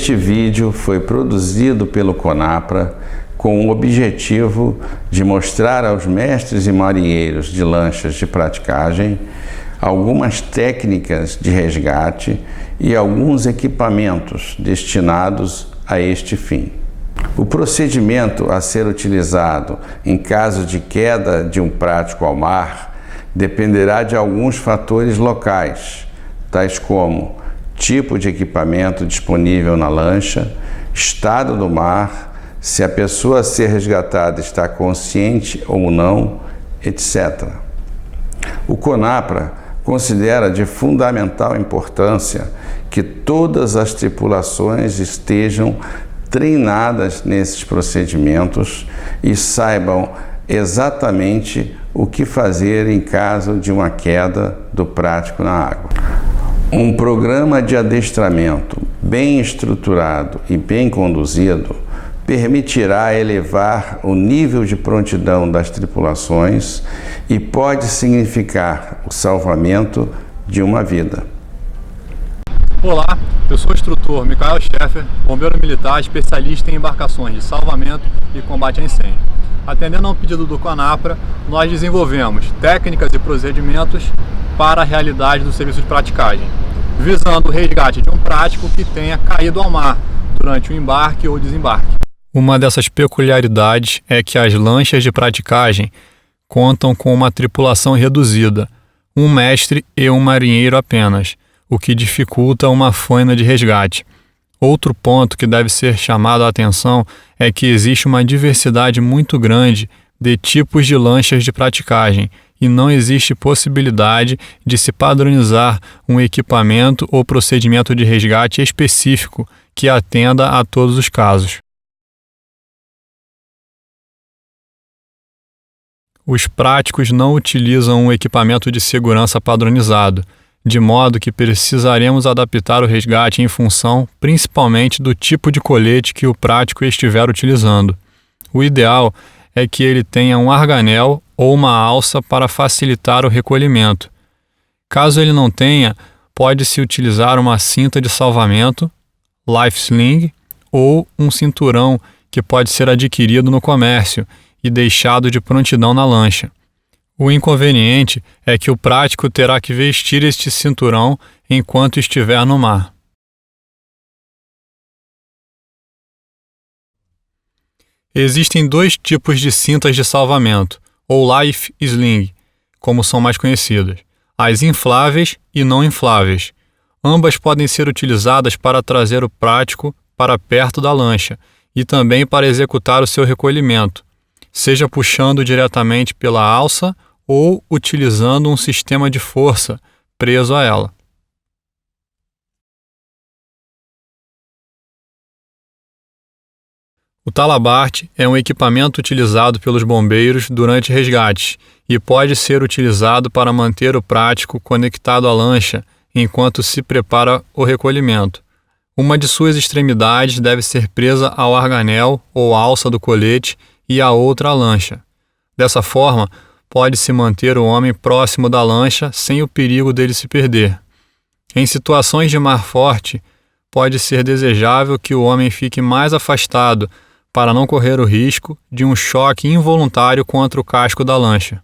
Este vídeo foi produzido pelo CONAPRA com o objetivo de mostrar aos mestres e marinheiros de lanchas de praticagem algumas técnicas de resgate e alguns equipamentos destinados a este fim. O procedimento a ser utilizado em caso de queda de um prático ao mar dependerá de alguns fatores locais, tais como tipo de equipamento disponível na lancha, estado do mar, se a pessoa a ser resgatada está consciente ou não, etc. O CONAPRA considera de fundamental importância que todas as tripulações estejam treinadas nesses procedimentos e saibam exatamente o que fazer em caso de uma queda do prático na água. Um programa de adestramento bem estruturado e bem conduzido permitirá elevar o nível de prontidão das tripulações e pode significar o salvamento de uma vida. Olá, eu sou o instrutor Michael Scheffer, bombeiro militar especialista em embarcações de salvamento e combate a incêndio. Atendendo a um pedido do CONAPRA, nós desenvolvemos técnicas e procedimentos para a realidade do serviço de praticagem, visando o resgate de um prático que tenha caído ao mar durante o embarque ou desembarque. Uma dessas peculiaridades é que as lanchas de praticagem contam com uma tripulação reduzida, um mestre e um marinheiro apenas, o que dificulta uma faina de resgate. Outro ponto que deve ser chamado a atenção é que existe uma diversidade muito grande de tipos de lanchas de praticagem e não existe possibilidade de se padronizar um equipamento ou procedimento de resgate específico que atenda a todos os casos. Os práticos não utilizam um equipamento de segurança padronizado, de modo que precisaremos adaptar o resgate em função, principalmente, do tipo de colete que o prático estiver utilizando. O ideal é que ele tenha um arganel ou uma alça para facilitar o recolhimento. Caso ele não tenha, pode-se utilizar uma cinta de salvamento, life sling, ou um cinturão que pode ser adquirido no comércio e deixado de prontidão na lancha. O inconveniente é que o prático terá que vestir este cinturão enquanto estiver no mar. Existem dois tipos de cintas de salvamento, ou life sling, como são mais conhecidas, as infláveis e não infláveis. Ambas podem ser utilizadas para trazer o prático para perto da lancha e também para executar o seu recolhimento, seja puxando diretamente pela alça ou utilizando um sistema de força preso a ela. O talabarte é um equipamento utilizado pelos bombeiros durante resgates e pode ser utilizado para manter o prático conectado à lancha enquanto se prepara o recolhimento. Uma de suas extremidades deve ser presa ao arganel ou alça do colete e a outra à lancha. Dessa forma, pode-se manter o homem próximo da lancha sem o perigo dele se perder. Em situações de mar forte, pode ser desejável que o homem fique mais afastado para não correr o risco de um choque involuntário contra o casco da lancha.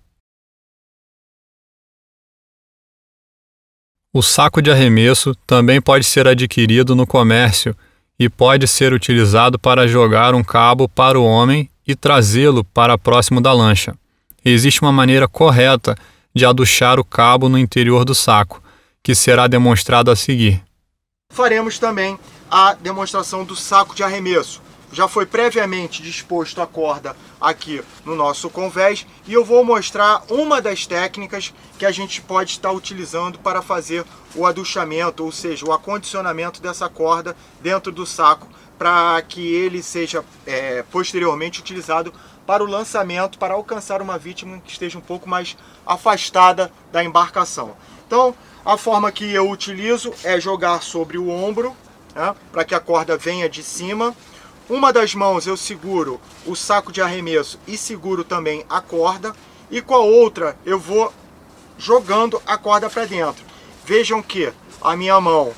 O saco de arremesso também pode ser adquirido no comércio e pode ser utilizado para jogar um cabo para o homem e trazê-lo para próximo da lancha. Existe uma maneira correta de aduchar o cabo no interior do saco, que será demonstrado a seguir. Faremos também a demonstração do saco de arremesso. Já foi previamente disposto a corda aqui no nosso convés e eu vou mostrar uma das técnicas que a gente pode estar utilizando para fazer o aduchamento, ou seja, o acondicionamento dessa corda dentro do saco, para que ele seja posteriormente utilizado para o lançamento, para alcançar uma vítima que esteja um pouco mais afastada da embarcação. Então, a forma que eu utilizo é jogar sobre o ombro, né, para que a corda venha de cima. Uma das mãos eu seguro o saco de arremesso e seguro também a corda, e com a outra eu vou jogando a corda para dentro. Vejam que a minha mão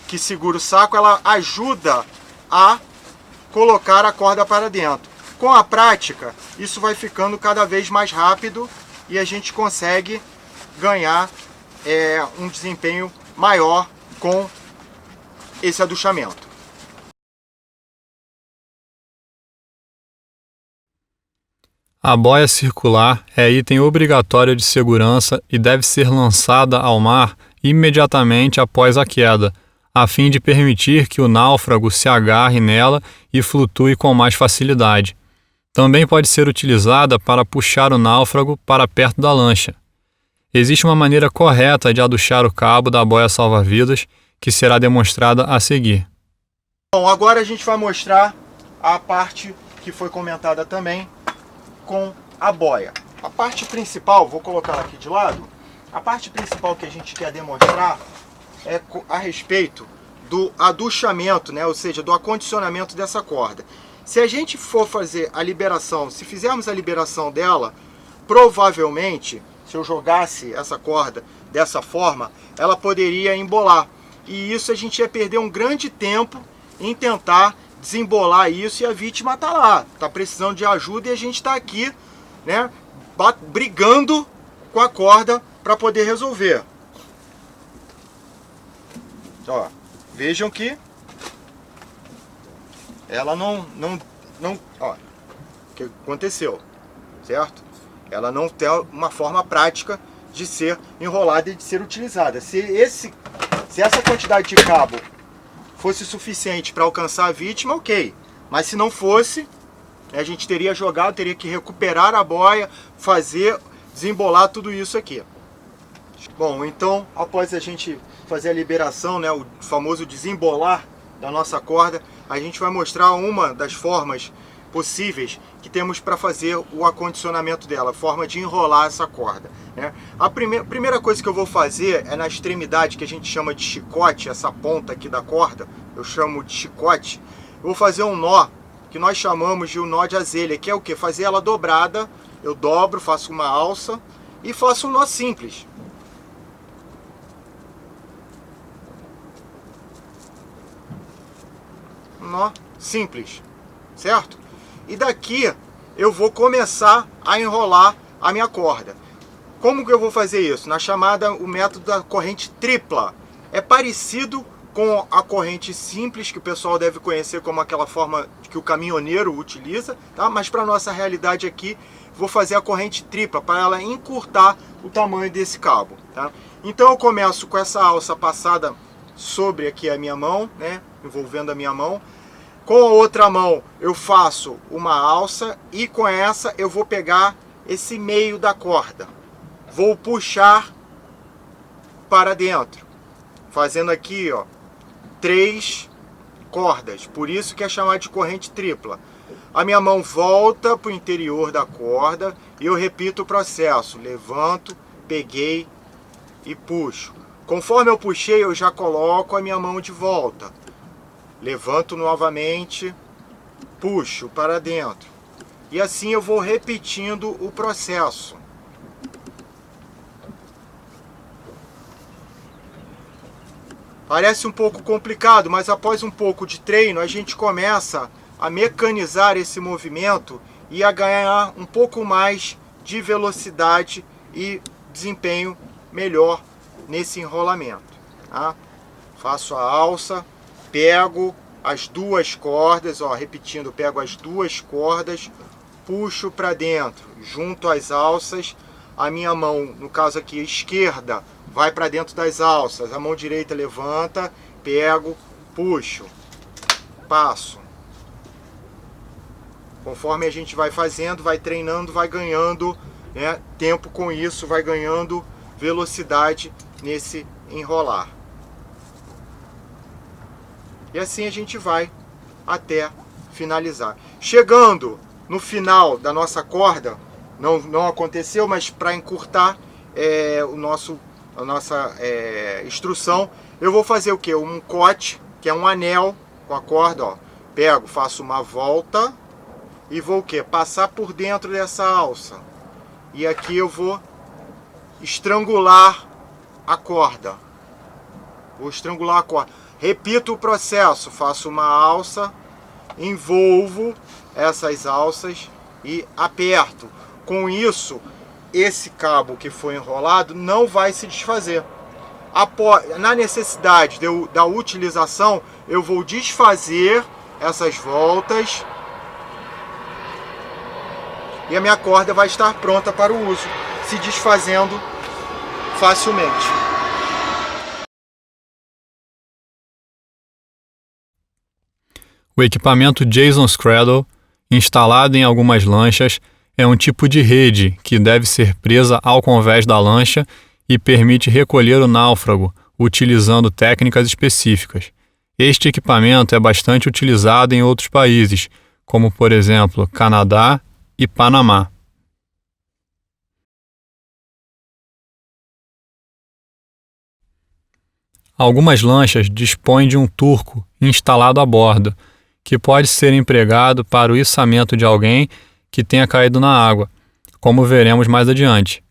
que segura o saco, ela ajuda a colocar a corda para dentro. Com a prática, isso vai ficando cada vez mais rápido e a gente consegue ganhar um desempenho maior com esse aduchamento. A boia circular é item obrigatório de segurança e deve ser lançada ao mar imediatamente após a queda, a fim de permitir que o náufrago se agarre nela e flutue com mais facilidade. Também pode ser utilizada para puxar o náufrago para perto da lancha. Existe uma maneira correta de aduchar o cabo da boia salva-vidas, que será demonstrada a seguir. Bom, agora a gente vai mostrar a parte que foi comentada também com a boia. A parte principal, vou colocar ela aqui de lado, a parte principal que a gente quer demonstrar é a respeito do aduchamento, né? Ou seja, do acondicionamento dessa corda. Se a gente for fazer a liberação, se fizermos a liberação dela, provavelmente, se eu jogasse essa corda dessa forma, ela poderia embolar. E isso a gente ia perder um grande tempo em tentar desembolar isso e a vítima está lá, está precisando de ajuda e a gente está aqui, né, brigando com a corda para poder resolver. Ó, vejam que ela não, ó, o que aconteceu, certo? Ela não tem uma forma prática de ser enrolada e de ser utilizada. Se essa quantidade de cabo fosse suficiente para alcançar a vítima, ok. Mas se não fosse, a gente teria jogado, teria que recuperar a boia, desembolar tudo isso aqui. Bom, então, após a gente fazer a liberação, né, o famoso desembolar da nossa corda, a gente vai mostrar uma das formas possíveis que temos para fazer o acondicionamento dela, a forma de enrolar essa corda, né? A primeira coisa que eu vou fazer é na extremidade, que a gente chama de chicote, essa ponta aqui da corda, eu chamo de chicote. Eu vou fazer um nó, que nós chamamos de um nó de azelha, que é o que? Fazer ela dobrada, eu dobro, faço uma alça e faço um nó simples. Um nó simples, certo? E daqui eu vou começar a enrolar a minha corda. Como que eu vou fazer isso? O método da corrente tripla. É parecido com a corrente simples, que o pessoal deve conhecer como aquela forma que o caminhoneiro utiliza, tá? Mas para nossa realidade aqui, vou fazer a corrente tripla, para ela encurtar o tamanho desse cabo, tá? Então eu começo com essa alça passada sobre aqui a minha mão, né? Envolvendo a minha mão. Com a outra mão eu faço uma alça e com essa eu vou pegar esse meio da corda. Vou puxar para dentro, fazendo aqui, ó, 3 cordas. Por isso que é chamado de corrente tripla. A minha mão volta para o interior da corda e eu repito o processo. Levanto, peguei e puxo. Conforme eu puxei, eu já coloco a minha mão de volta. Levanto novamente, puxo para dentro. E assim eu vou repetindo o processo. Parece um pouco complicado, mas após um pouco de treino, a gente começa a mecanizar esse movimento e a ganhar um pouco mais de velocidade e desempenho melhor nesse enrolamento, tá? Faço a alça. Pego as 2 cordas, ó, repetindo, pego as 2 cordas, puxo para dentro, junto às alças, a minha mão, no caso aqui esquerda, vai para dentro das alças, a mão direita levanta, pego, puxo, passo. Conforme a gente vai fazendo, vai treinando, vai ganhando, né, tempo com isso, vai ganhando velocidade nesse enrolar. E assim a gente vai até finalizar. Chegando no final da nossa corda, não aconteceu, mas para encurtar a nossa instrução, eu vou fazer o que? Um cote, que é um anel com a corda, ó. Pego, faço uma volta e vou o que? Passar por dentro dessa alça. E aqui eu vou estrangular a corda. Vou estrangular a corda. Repito o processo, faço uma alça, envolvo essas alças e aperto. Com isso, esse cabo que foi enrolado não vai se desfazer. Na necessidade da utilização, eu vou desfazer essas voltas e a minha corda vai estar pronta para o uso, se desfazendo facilmente. O equipamento Jason's Cradle, instalado em algumas lanchas, é um tipo de rede que deve ser presa ao convés da lancha e permite recolher o náufrago, utilizando técnicas específicas. Este equipamento é bastante utilizado em outros países, como por exemplo Canadá e Panamá. Algumas lanchas dispõem de um turco instalado a bordo, que pode ser empregado para o içamento de alguém que tenha caído na água, como veremos mais adiante.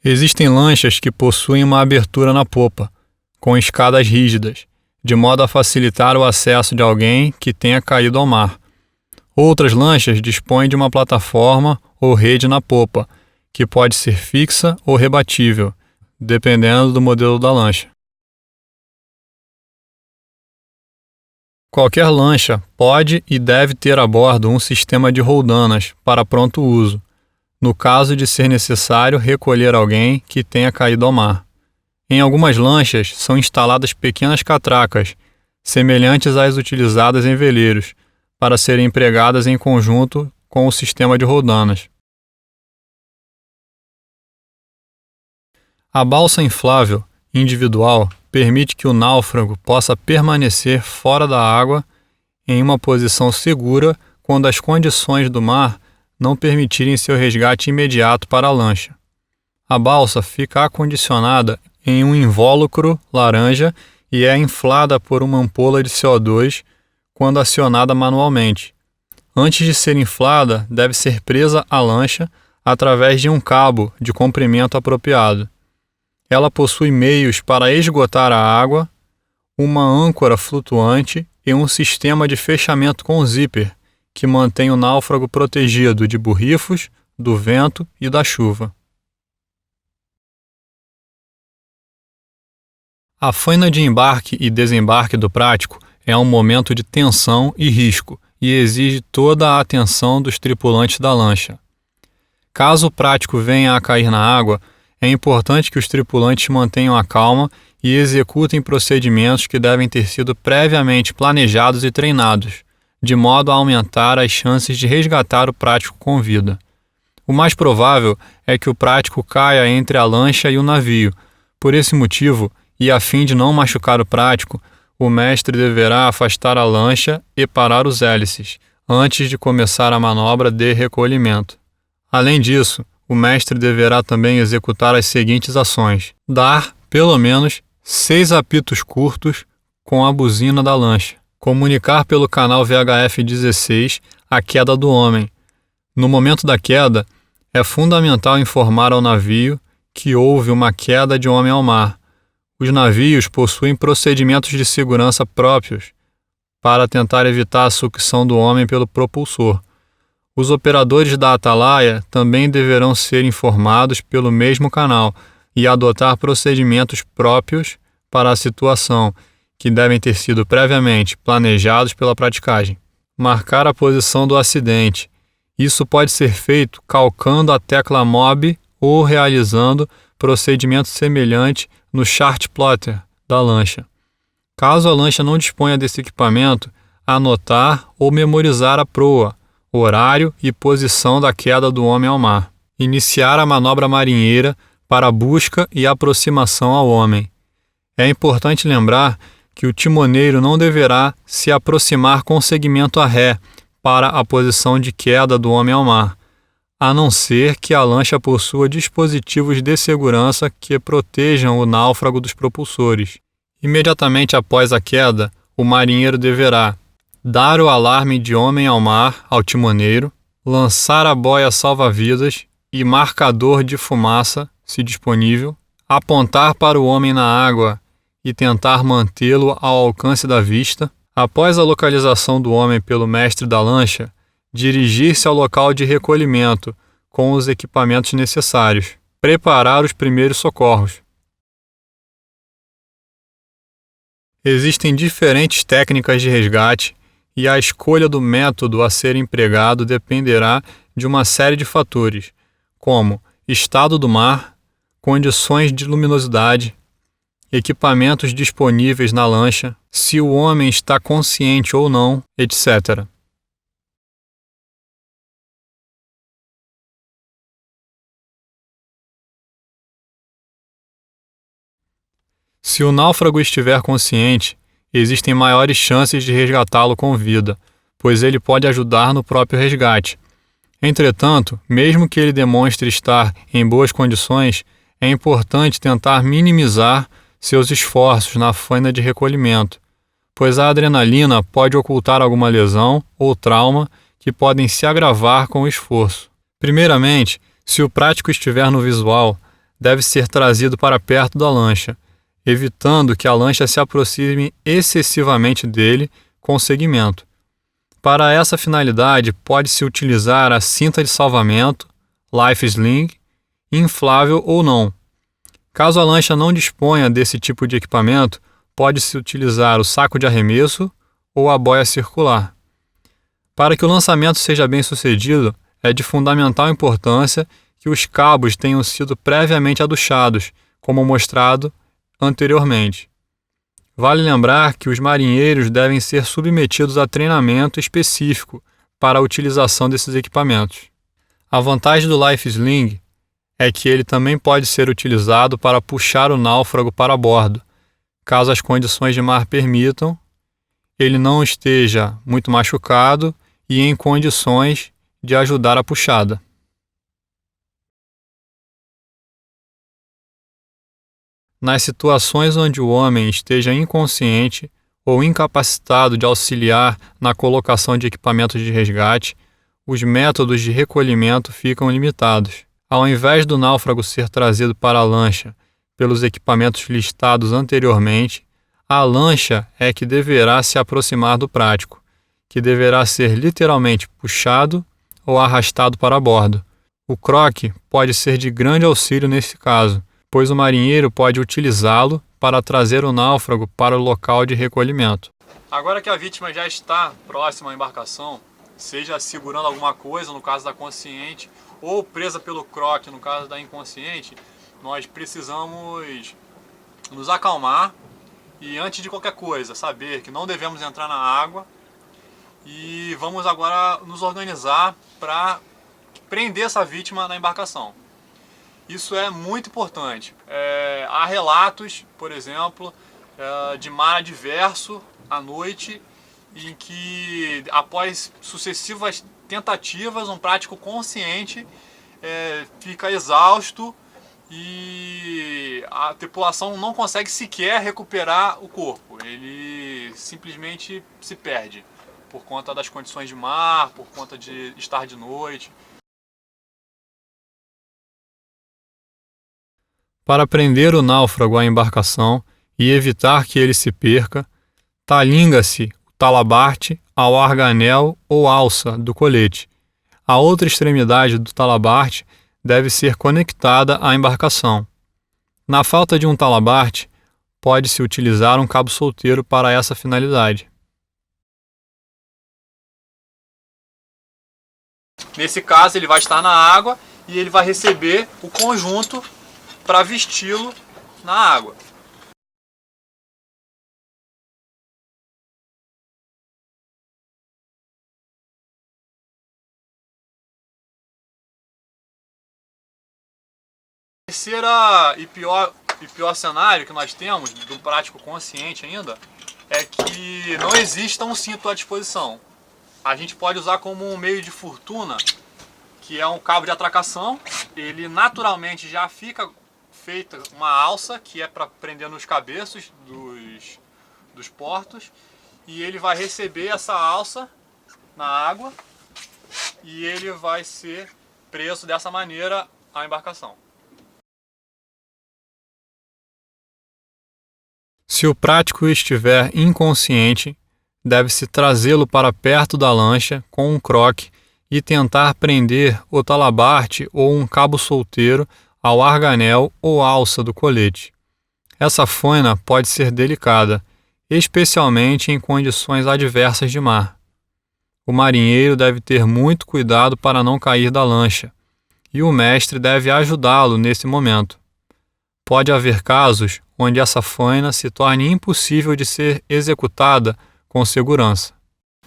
Existem lanchas que possuem uma abertura na popa, com escadas rígidas, de modo a facilitar o acesso de alguém que tenha caído ao mar. Outras lanchas dispõem de uma plataforma ou rede na popa, que pode ser fixa ou rebatível, dependendo do modelo da lancha. Qualquer lancha pode e deve ter a bordo um sistema de roldanas para pronto uso, no caso de ser necessário recolher alguém que tenha caído ao mar. Em algumas lanchas são instaladas pequenas catracas, semelhantes às utilizadas em veleiros, para serem empregadas em conjunto com o sistema de roldanas. A balsa inflável individual permite que o náufrago possa permanecer fora da água em uma posição segura quando as condições do mar não permitirem seu resgate imediato para a lancha. A balsa fica acondicionada em um invólucro laranja e é inflada por uma ampola de CO2 quando acionada manualmente. Antes de ser inflada, deve ser presa à lancha através de um cabo de comprimento apropriado. Ela possui meios para esgotar a água, uma âncora flutuante e um sistema de fechamento com zíper, que mantém o náufrago protegido de borrifos, do vento e da chuva. A faina de embarque e desembarque do prático é um momento de tensão e risco e exige toda a atenção dos tripulantes da lancha. Caso o prático venha a cair na água, é importante que os tripulantes mantenham a calma e executem procedimentos que devem ter sido previamente planejados e treinados, de modo a aumentar as chances de resgatar o prático com vida. O mais provável é que o prático caia entre a lancha e o navio. Por esse motivo, e a fim de não machucar o prático, o mestre deverá afastar a lancha e parar os hélices, antes de começar a manobra de recolhimento. Além disso, o mestre deverá também executar as seguintes ações: dar, pelo menos, 6 apitos curtos com a buzina da lancha. Comunicar pelo canal VHF 16 a queda do homem. No momento da queda, é fundamental informar ao navio que houve uma queda de homem ao mar. Os navios possuem procedimentos de segurança próprios para tentar evitar a sucção do homem pelo propulsor. Os operadores da atalaia também deverão ser informados pelo mesmo canal e adotar procedimentos próprios para a situação, que devem ter sido previamente planejados pela praticagem. Marcar a posição do acidente. Isso pode ser feito calcando a tecla MOB ou realizando procedimento semelhante no chart plotter da lancha. Caso a lancha não disponha desse equipamento, anotar ou memorizar a proa, horário e posição da queda do homem ao mar. Iniciar a manobra marinheira para a busca e aproximação ao homem. É importante lembrar que o timoneiro não deverá se aproximar com segmento a ré para a posição de queda do homem ao mar, a não ser que a lancha possua dispositivos de segurança que protejam o náufrago dos propulsores. Imediatamente após a queda, o marinheiro deverá dar o alarme de homem ao mar ao timoneiro, lançar a boia salva-vidas e marcador de fumaça, se disponível, apontar para o homem na água e tentar mantê-lo ao alcance da vista. Após a localização do homem pelo mestre da lancha, dirigir-se ao local de recolhimento com os equipamentos necessários. Preparar os primeiros socorros. Existem diferentes técnicas de resgate e a escolha do método a ser empregado dependerá de uma série de fatores, como estado do mar, condições de luminosidade, equipamentos disponíveis na lancha, se o homem está consciente ou não, etc. Se o náufrago estiver consciente, existem maiores chances de resgatá-lo com vida, pois ele pode ajudar no próprio resgate. Entretanto, mesmo que ele demonstre estar em boas condições, é importante tentar minimizar seus esforços na faina de recolhimento, pois a adrenalina pode ocultar alguma lesão ou trauma que podem se agravar com o esforço. Primeiramente, se o prático estiver no visual, deve ser trazido para perto da lancha, evitando que a lancha se aproxime excessivamente dele com segmento. Para essa finalidade, pode-se utilizar a cinta de salvamento, life sling, inflável ou não. Caso a lancha não disponha desse tipo de equipamento, pode-se utilizar o saco de arremesso ou a boia circular. Para que o lançamento seja bem sucedido, é de fundamental importância que os cabos tenham sido previamente aduchados, como mostrado anteriormente. Vale lembrar que os marinheiros devem ser submetidos a treinamento específico para a utilização desses equipamentos. A vantagem do life sling é que ele também pode ser utilizado para puxar o náufrago para bordo, caso as condições de mar permitam, ele não esteja muito machucado e em condições de ajudar a puxada. Nas situações onde o homem esteja inconsciente ou incapacitado de auxiliar na colocação de equipamentos de resgate, os métodos de recolhimento ficam limitados. Ao invés do náufrago ser trazido para a lancha pelos equipamentos listados anteriormente, a lancha é que deverá se aproximar do prático, que deverá ser literalmente puxado ou arrastado para bordo. O croque pode ser de grande auxílio nesse caso, pois o marinheiro pode utilizá-lo para trazer o náufrago para o local de recolhimento. Agora que a vítima já está próxima à embarcação, seja segurando alguma coisa, no caso da consciente, ou presa pelo croque, no caso da inconsciente, nós precisamos nos acalmar e, antes de qualquer coisa, saber que não devemos entrar na água e vamos agora nos organizar para prender essa vítima na embarcação. Isso é muito importante. Há relatos, por exemplo, de mar adverso à noite, em que após sucessivas tentativas, um prático consciente fica exausto e a tripulação não consegue sequer recuperar o corpo. Ele simplesmente se perde por conta das condições de mar, por conta de estar de noite. Para prender o náufrago à embarcação e evitar que ele se perca, talinga-se o talabarte ao arganel ou alça do colete. A outra extremidade do talabarte deve ser conectada à embarcação. Na falta de um talabarte, pode-se utilizar um cabo solteiro para essa finalidade. Nesse caso, ele vai estar na água e ele vai receber o conjunto para vesti-lo na água. O terceiro e pior cenário que nós temos, do prático consciente ainda, é que não exista um cinto à disposição. A gente pode usar como um meio de fortuna, que é um cabo de atracação. Ele naturalmente já fica feita uma alça, que é para prender nos cabeços dos portos, e ele vai receber essa alça na água e ele vai ser preso dessa maneira à embarcação. Se o prático estiver inconsciente, deve-se trazê-lo para perto da lancha com um croque e tentar prender o talabarte ou um cabo solteiro ao arganel ou alça do colete. Essa faina pode ser delicada, especialmente em condições adversas de mar. O marinheiro deve ter muito cuidado para não cair da lancha, e o mestre deve ajudá-lo nesse momento. Pode haver casos onde essa faina se torne impossível de ser executada com segurança.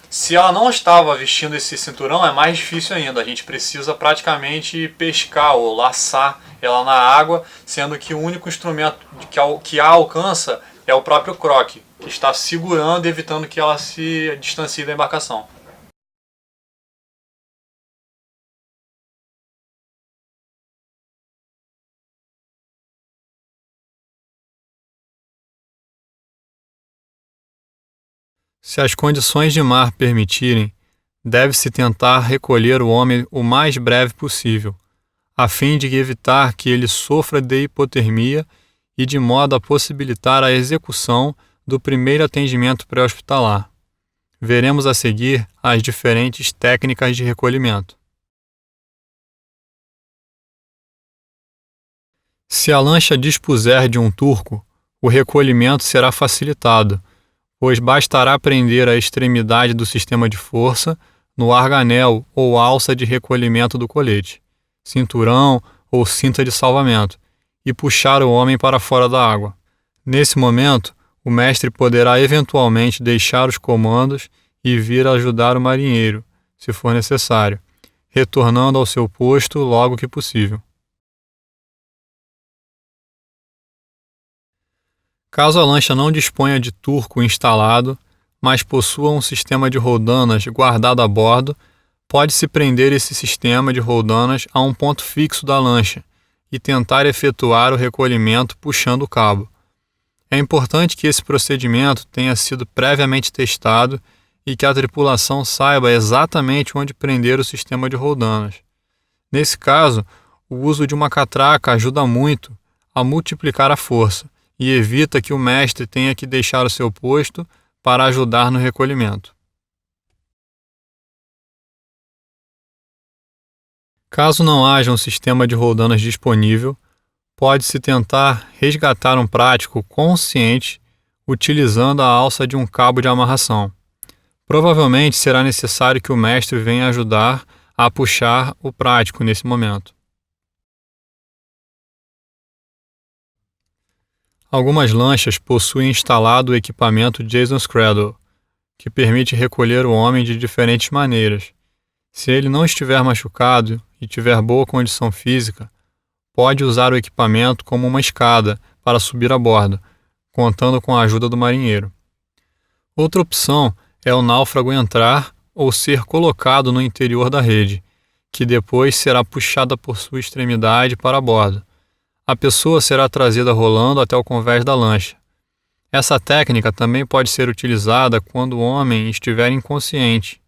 Se ela não estava vestindo esse cinturão, é mais difícil ainda. A gente precisa praticamente pescar ou laçar ela na água, sendo que o único instrumento que a alcança é o próprio croque, que está segurando e evitando que ela se distancie da embarcação. Se as condições de mar permitirem, deve-se tentar recolher o homem o mais breve possível, a fim de evitar que ele sofra de hipotermia e de modo a possibilitar a execução do primeiro atendimento pré-hospitalar. Veremos a seguir as diferentes técnicas de recolhimento. Se a lancha dispuser de um turco, o recolhimento será facilitado, pois bastará prender a extremidade do sistema de força no arganel ou alça de recolhimento do colete, cinturão ou cinta de salvamento, e puxar o homem para fora da água. Nesse momento, o mestre poderá eventualmente deixar os comandos e vir ajudar o marinheiro, se for necessário, retornando ao seu posto logo que possível. Caso a lancha não disponha de turco instalado, mas possua um sistema de roldanas guardado a bordo, pode-se prender esse sistema de roldanas a um ponto fixo da lancha e tentar efetuar o recolhimento puxando o cabo. É importante que esse procedimento tenha sido previamente testado e que a tripulação saiba exatamente onde prender o sistema de roldanas. Nesse caso, o uso de uma catraca ajuda muito a multiplicar a força e evita que o mestre tenha que deixar o seu posto para ajudar no recolhimento. Caso não haja um sistema de roldanas disponível, pode-se tentar resgatar um prático consciente utilizando a alça de um cabo de amarração. Provavelmente será necessário que o mestre venha ajudar a puxar o prático nesse momento. Algumas lanchas possuem instalado o equipamento Jason's Cradle, que permite recolher o homem de diferentes maneiras. Se ele não estiver machucado e tiver boa condição física, pode usar o equipamento como uma escada para subir a bordo, contando com a ajuda do marinheiro. Outra opção é o náufrago entrar ou ser colocado no interior da rede, que depois será puxada por sua extremidade para a bordo. A pessoa será trazida rolando até o convés da lancha. Essa técnica também pode ser utilizada quando o homem estiver inconsciente,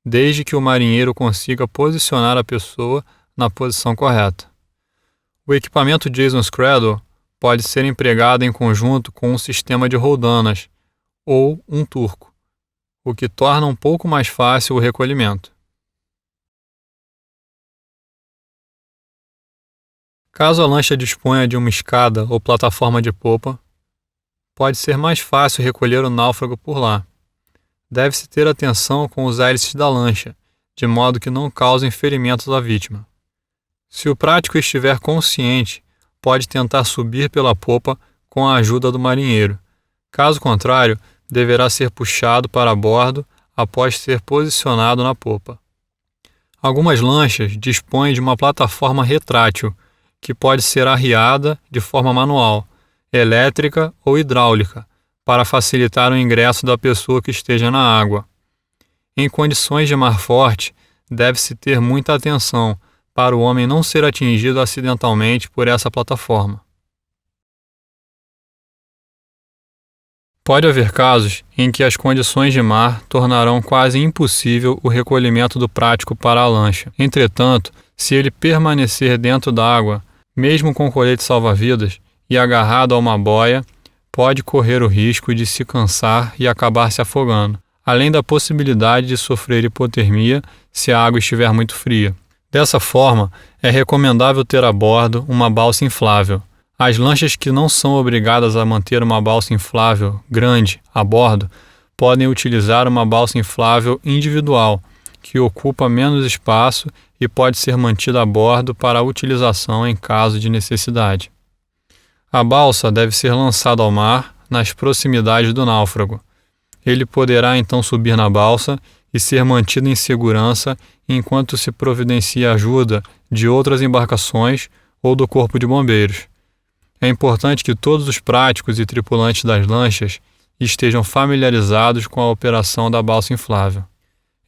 desde que o marinheiro consiga posicionar a pessoa na posição correta. O equipamento Jason's Cradle pode ser empregado em conjunto com um sistema de roldanas ou um turco, o que torna um pouco mais fácil o recolhimento. Caso a lancha disponha de uma escada ou plataforma de popa, pode ser mais fácil recolher o náufrago por lá. Deve-se ter atenção com os hélices da lancha, de modo que não causem ferimentos à vítima. Se o prático estiver consciente, pode tentar subir pela popa com a ajuda do marinheiro. Caso contrário, deverá ser puxado para bordo após ser posicionado na popa. Algumas lanchas dispõem de uma plataforma retrátil, que pode ser arriada de forma manual, elétrica ou hidráulica, para facilitar o ingresso da pessoa que esteja na água. Em condições de mar forte, deve-se ter muita atenção para o homem não ser atingido acidentalmente por essa plataforma. Pode haver casos em que as condições de mar tornarão quase impossível o recolhimento do prático para a lancha. Entretanto, se ele permanecer dentro da água, mesmo com colete salva-vidas e agarrado a uma boia, pode correr o risco de se cansar e acabar se afogando, além da possibilidade de sofrer hipotermia se a água estiver muito fria. Dessa forma, é recomendável ter a bordo uma balsa inflável. As lanchas que não são obrigadas a manter uma balsa inflável grande a bordo podem utilizar uma balsa inflável individual, que ocupa menos espaço e pode ser mantida a bordo para a utilização em caso de necessidade. A balsa deve ser lançada ao mar nas proximidades do náufrago. Ele poderá então subir na balsa e ser mantido em segurança enquanto se providencia ajuda de outras embarcações ou do Corpo de Bombeiros. É importante que todos os práticos e tripulantes das lanchas estejam familiarizados com a operação da balsa inflável.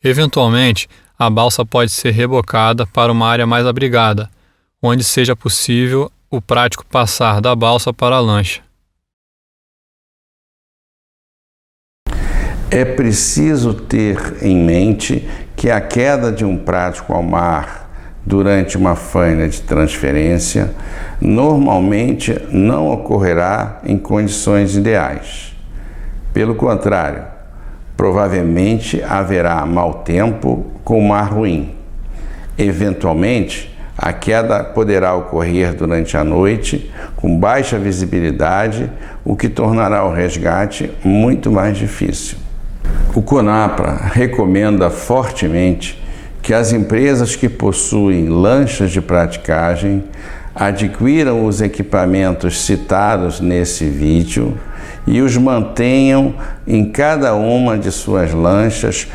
Eventualmente, a balsa pode ser rebocada para uma área mais abrigada, onde seja possível o prático passar da balsa para a lancha. É preciso ter em mente que a queda de um prático ao mar durante uma faina de transferência normalmente não ocorrerá em condições ideais. Pelo contrário, provavelmente haverá mau tempo com mar ruim. Eventualmente, a queda poderá ocorrer durante a noite, com baixa visibilidade, o que tornará o resgate muito mais difícil. O CONAPRA recomenda fortemente que as empresas que possuem lanchas de praticagem adquiram os equipamentos citados nesse vídeo e os mantenham em cada uma de suas lanchas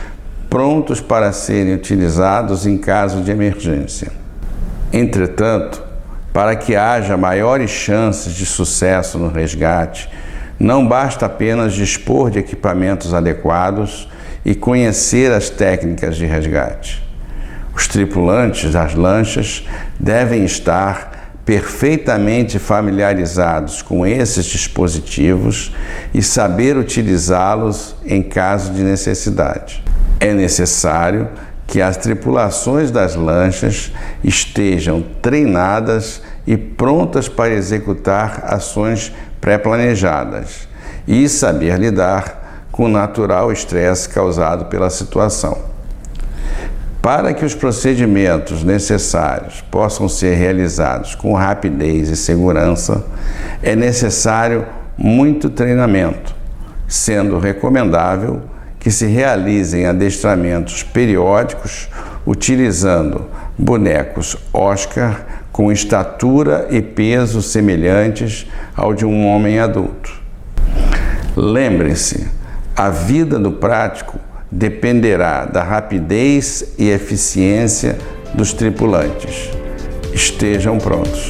prontos para serem utilizados em caso de emergência. Entretanto, para que haja maiores chances de sucesso no resgate, não basta apenas dispor de equipamentos adequados e conhecer as técnicas de resgate. Os tripulantes das lanchas devem estar perfeitamente familiarizados com esses dispositivos e saber utilizá-los em caso de necessidade. É necessário que as tripulações das lanchas estejam treinadas e prontas para executar ações pré-planejadas e saber lidar com o natural estresse causado pela situação. Para que os procedimentos necessários possam ser realizados com rapidez e segurança, é necessário muito treinamento, sendo recomendável que se realizem adestramentos periódicos utilizando bonecos Oscar com estatura e peso semelhantes ao de um homem adulto. Lembre-se, a vida do prático dependerá da rapidez e eficiência dos tripulantes. Estejam prontos.